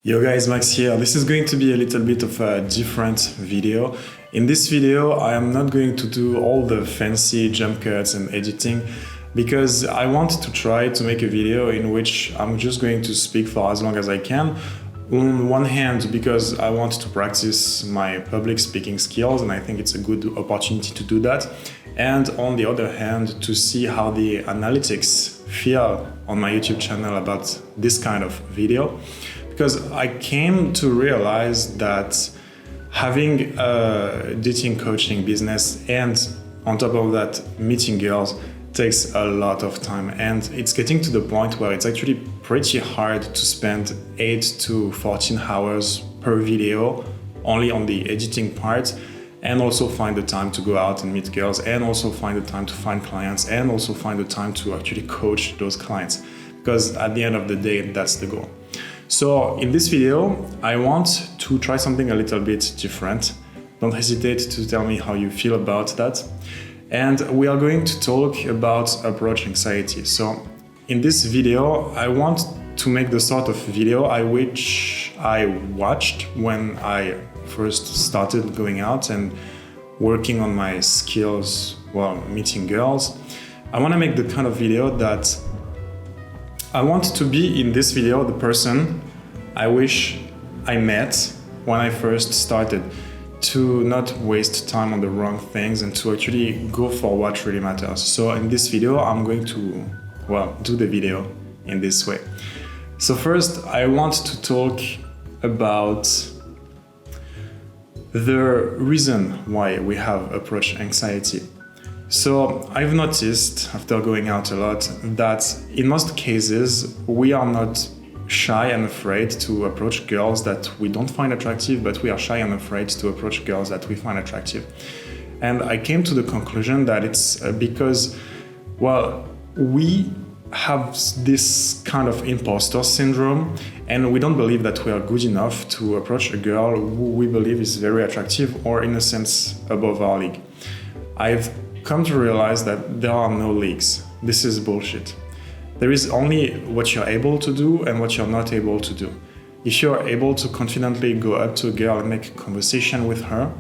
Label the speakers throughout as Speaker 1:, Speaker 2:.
Speaker 1: Yo guys, Max here. This is going to be a little bit of a different video. In this video, I am not going to do all the fancy jump cuts and editing because I want to try to make a video in which I'm just going to speak for as long as I can. On one hand, because I want to practice my public speaking skills and I think it's a good opportunity to do that. And on the other hand, to see how the analytics feel on my YouTube channel about this kind of video. Because I came to realize that having a dating coaching business and on top of that meeting girls takes a lot of time, and it's getting to the point where it's actually pretty hard to spend 8 to 14 hours per video only on the editing part, and also find the time to go out and meet girls, and also find the time to find clients, and also find the time to actually coach those clients, because at the end of the day that's the goal. So in this video, I want to try something a little bit different. Don't hesitate to tell me how you feel about that. And we are going to talk about approach anxiety. So in this video, I want to make the sort of video which I watched when I first started going out and working on my skills while meeting girls. I want to make the kind of video that I want to be in this video the person I wish I met when I first started, to not waste time on the wrong things and to actually go for what really matters. So in this video, I'm going to, do the video in this way. So first, I want to talk about the reason why we have approach anxiety. So I've noticed after going out a lot that in most cases we are not shy and afraid to approach girls that we don't find attractive, but we are shy and afraid to approach girls that we find attractive. And I came to the conclusion that it's because, we have this kind of imposter syndrome and we don't believe that we are good enough to approach a girl who we believe is very attractive or in a sense above our league. I've come to realize that there are no leagues. This is bullshit. There is only what you're able to do and what you're not able to do. If you're able to confidently go up to a girl and make a conversation with her,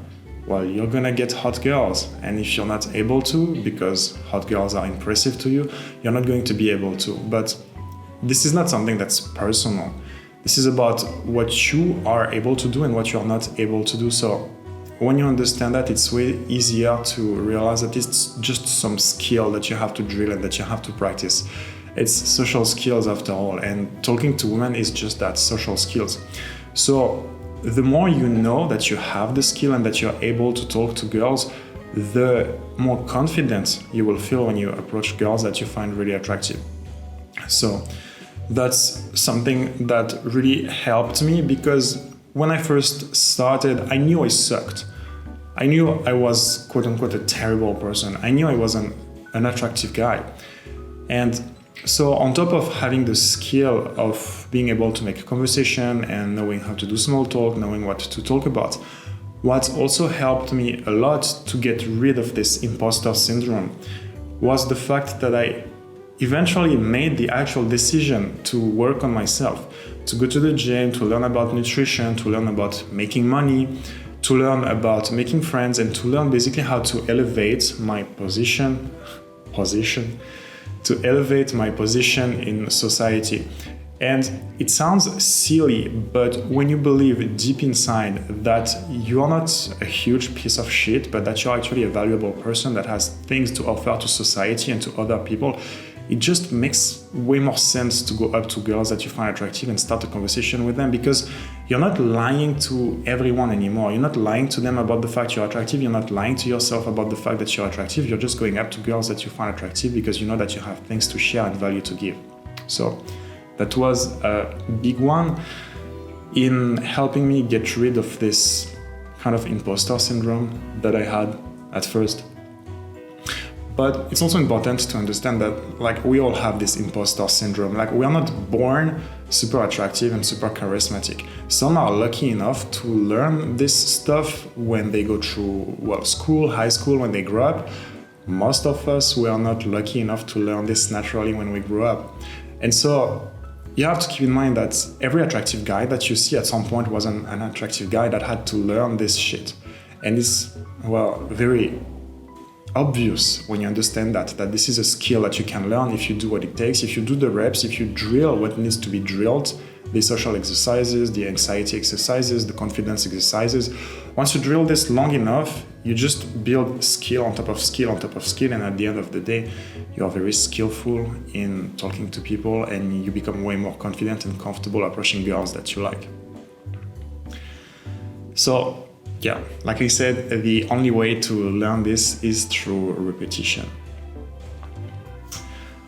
Speaker 1: you're gonna get hot girls. And if you're not able to, because hot girls are impressive to you, you're not going to be able to. But this is not something that's personal. This is about what you are able to do and what you're not able to do. So when you understand that, it's way easier to realize that it's just some skill that you have to drill and that you have to practice. It's social skills after all, and talking to women is just that, social skills. So the more you know that you have the skill and that you're able to talk to girls, the more confident you will feel when you approach girls that you find really attractive. So that's something that really helped me, because when I first started, I knew I sucked. I knew I was quote unquote a terrible person. I knew I wasn't an attractive guy. And so on top of having the skill of being able to make a conversation and knowing how to do small talk, knowing what to talk about, what also helped me a lot to get rid of this imposter syndrome was the fact that I eventually made the actual decision to work on myself, to go to the gym, to learn about nutrition, to learn about making money, to learn about making friends, and to learn basically how to elevate my position in society. And it sounds silly, but when you believe deep inside that you are not a huge piece of shit, but that you're actually a valuable person that has things to offer to society and to other people, it just makes way more sense to go up to girls that you find attractive and start a conversation with them, because you're not lying to everyone anymore. You're not lying to them about the fact you're attractive. You're not lying to yourself about the fact that you're attractive. You're just going up to girls that you find attractive because you know that you have things to share and value to give. So that was a big one in helping me get rid of this kind of imposter syndrome that I had at first. But it's also important to understand that we all have this imposter syndrome. We are not born super attractive and super charismatic. Some are lucky enough to learn this stuff when they go through school, high school, when they grow up. Most of us, we are not lucky enough to learn this naturally when we grow up. And so you have to keep in mind that every attractive guy that you see at some point was an attractive guy that had to learn this shit. And it's, well, very obvious when you understand that this is a skill that you can learn if you do what it takes, if you do the reps, if you drill what needs to be drilled, the social exercises, the anxiety exercises, the confidence exercises. Once you drill this long enough, you just build skill on top of skill on top of skill, and at the end of the day, you are very skillful in talking to people, and you become way more confident and comfortable approaching girls that you like. So, yeah, like I said, the only way to learn this is through repetition.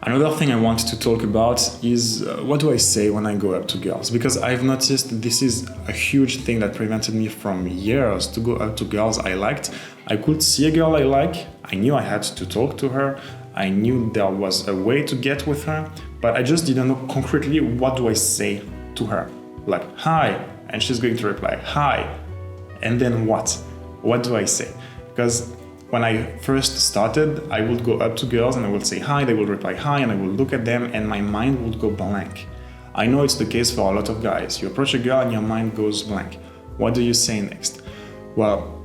Speaker 1: Another thing I want to talk about is what do I say when I go up to girls? Because I've noticed this is a huge thing that prevented me from years to go up to girls I liked. I could see a girl I like, I knew I had to talk to her, I knew there was a way to get with her, but I just didn't know concretely what do I say to her. Like, hi, and she's going to reply, hi, and then what? What do I say? Because when I first started, I would go up to girls and I would say hi, they would reply hi, and I would look at them and my mind would go blank. I know it's the case for a lot of guys. You approach a girl and your mind goes blank. What do you say next? Well,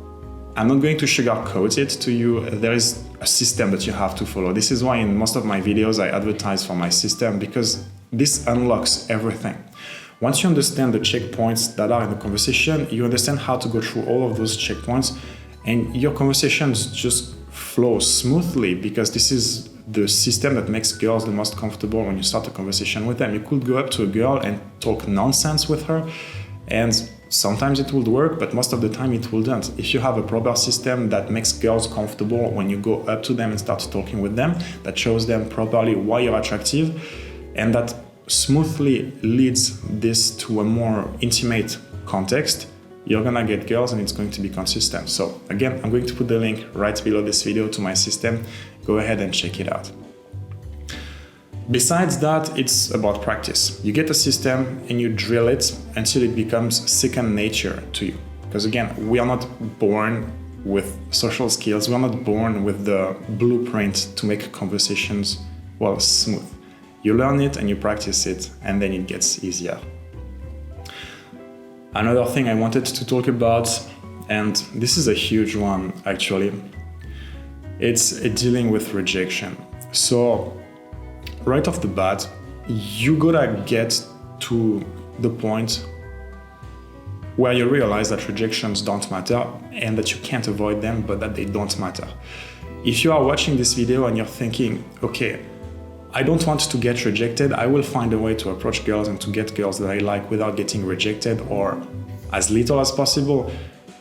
Speaker 1: I'm not going to sugarcoat it to you. There is a system that you have to follow. This is why in most of my videos I advertise for my system, because this unlocks everything. Once you understand the checkpoints that are in the conversation, you understand how to go through all of those checkpoints, and your conversations just flow smoothly, because this is the system that makes girls the most comfortable when you start a conversation with them. You could go up to a girl and talk nonsense with her, and sometimes it would work, but most of the time it wouldn't. If you have a proper system that makes girls comfortable when you go up to them and start talking with them, that shows them properly why you're attractive, and that smoothly leads this to a more intimate context, you're gonna get girls and it's going to be consistent. So again, I'm going to put the link right below this video to my system. Go ahead and check it out. Besides that, it's about practice. You get a system and you drill it until it becomes second nature to you. Because again, we are not born with social skills. We are not born with the blueprint to make conversations, well, smooth. You learn it and you practice it, and then it gets easier. Another thing I wanted to talk about, and this is a huge one actually, it's dealing with rejection. So right off the bat, you gotta get to the point where you realize that rejections don't matter and that you can't avoid them, but that they don't matter. If you are watching this video and you're thinking, okay, I don't want to get rejected, I will find a way to approach girls and to get girls that I like without getting rejected, or as little as possible.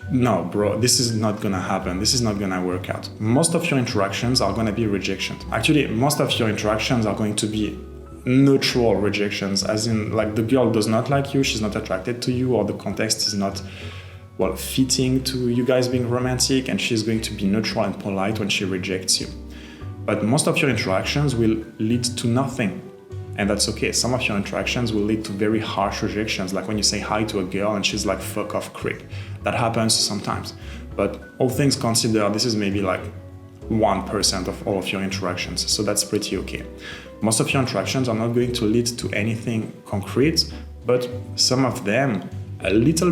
Speaker 1: No, bro, this is not gonna happen. This is not gonna work out. Most of your interactions are gonna be rejections. Actually, most of your interactions are going to be neutral rejections, as in like the girl does not like you, she's not attracted to you, or the context is not, well, fitting to you guys being romantic, and she's going to be neutral and polite when she rejects you. But most of your interactions will lead to nothing, and that's okay. Some of your interactions will lead to very harsh rejections, like when you say hi to a girl and she's like, fuck off, creep. That happens sometimes. But all things considered, this is maybe like 1% of all of your interactions, so that's pretty okay. Most of your interactions are not going to lead to anything concrete, but some of them, a little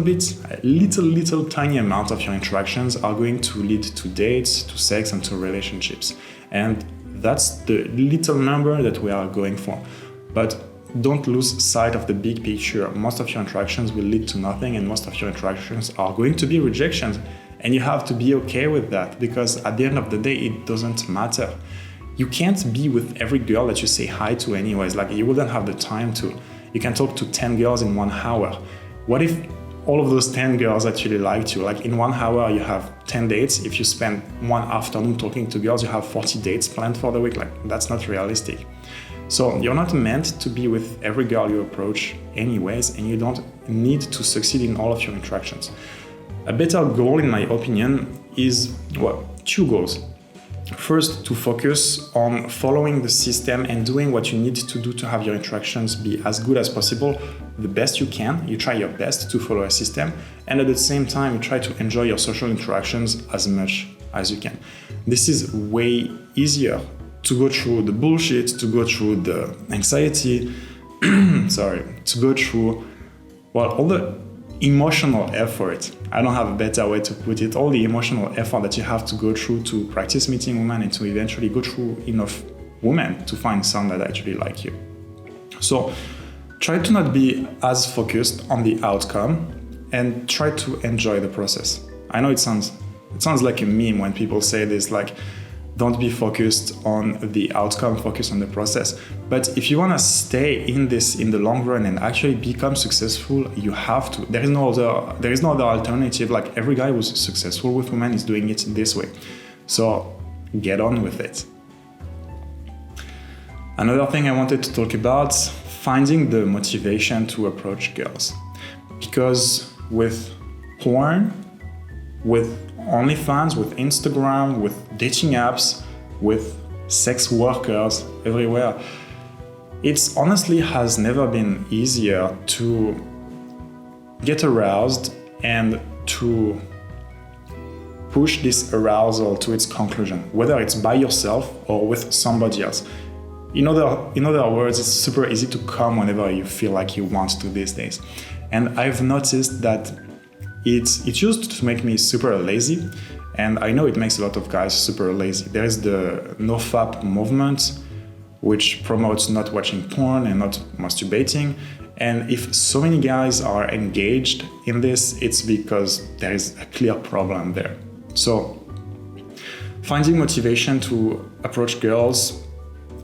Speaker 1: tiny amount of your interactions are going to lead to dates, to sex, and to relationships. And that's the little number that we are going for. But don't lose sight of the big picture. Most of your interactions will lead to nothing, and most of your interactions are going to be rejections. And you have to be okay with that, because at the end of the day, it doesn't matter. You can't be with every girl that you say hi to anyways. Like, you wouldn't have the time to. You can talk to 10 girls in 1 hour. What if all of those 10 girls actually liked you? Like, in 1 hour, you have 10 dates. If you spend 1 afternoon talking to girls, you have 40 dates planned for the week. Like, that's not realistic. So you're not meant to be with every girl you approach anyways, and you don't need to succeed in all of your interactions. A better goal, in my opinion, is, well, 2 goals. First, to focus on following the system and doing what you need to do to have your interactions be as good as possible, the best you can. You try your best to follow a system, and at the same time, you try to enjoy your social interactions as much as you can. This is way easier to go through the bullshit, to go through the anxiety, sorry, to go through, well, all the emotional effort. I don't have a better way to put it. All the emotional effort that you have to go through to practice meeting women and to eventually go through enough women to find some that actually like you. So try to not be as focused on the outcome and try to enjoy the process. I know it sounds like a meme when people say this, like, don't be focused on the outcome, focus on the process. But if you want to stay in this in the long run and actually become successful, you have to. There is no other alternative. Like, every guy who's successful with women is doing it this way. So get on with it. Another thing I wanted to talk about, finding the motivation to approach girls. Because with porn, with OnlyFans, with Instagram, with dating apps, with sex workers everywhere, it's honestly has never been easier to get aroused and to push this arousal to its conclusion, whether it's by yourself or with somebody else. In other words, it's super easy to come whenever you feel like you want to these days. And I've noticed that it used to make me super lazy, and I know it makes a lot of guys super lazy. There is the NoFap movement, which promotes not watching porn and not masturbating. And if so many guys are engaged in this, it's because there is a clear problem there. So finding motivation to approach girls,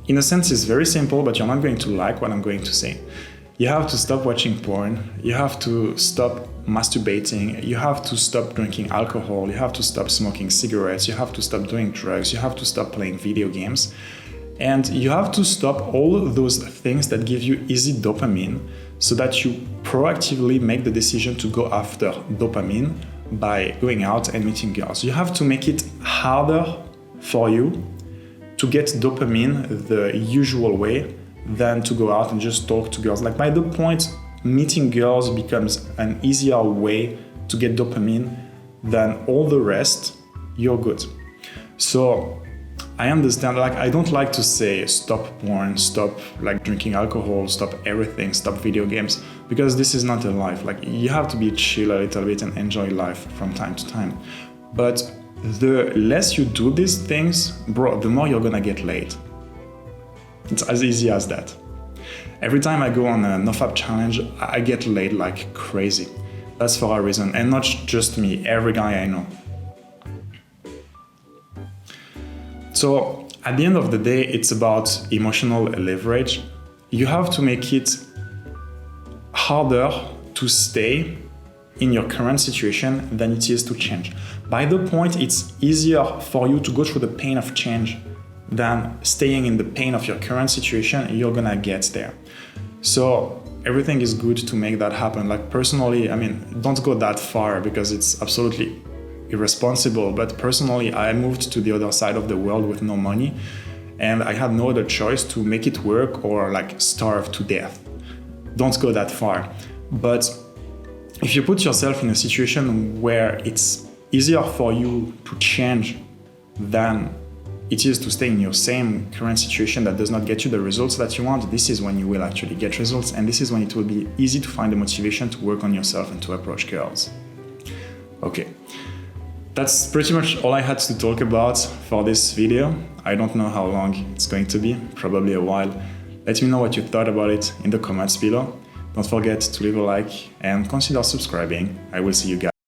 Speaker 1: in a sense, is very simple, but you're not going to like what I'm going to say. You have to stop watching porn, you have to stop masturbating, you have to stop drinking alcohol, you have to stop smoking cigarettes, you have to stop doing drugs, you have to stop playing video games, and you have to stop all of those things that give you easy dopamine so that you proactively make the decision to go after dopamine by going out and meeting girls. You have to make it harder for you to get dopamine the usual way than to go out and just talk to girls. Like, by the point meeting girls becomes an easier way to get dopamine than all the rest, you're good. So I understand, like, I don't like to say stop porn, stop like drinking alcohol, stop everything, stop video games, because this is not a life. Like, you have to be chill a little bit and enjoy life from time to time. But the less you do these things, bro, the more you're gonna get laid. It's as easy as that. Every time I go on a NoFap challenge, I get laid like crazy. That's for a reason, and not just me, every guy I know. So at the end of the day, it's about emotional leverage. You have to make it harder to stay in your current situation than it is to change. By the point, it's easier for you to go through the pain of change than staying in the pain of your current situation. You're gonna get there. So everything is good to make that happen. Like, personally, I mean, don't go that far because it's absolutely irresponsible. But personally, I moved to the other side of the world with no money, and I had no other choice to make it work or like starve to death. Don't go that far. But if you put yourself in a situation where it's easier for you to change than it is to stay in your same current situation that does not get you the results that you want, this is when you will actually get results, and this is when it will be easy to find the motivation to work on yourself and to approach girls. Okay, that's pretty much all I had to talk about for this video. I don't know how long it's going to be, probably a while. Let me know what you thought about it in the comments below. Don't forget to leave a like and consider subscribing. I will see you guys.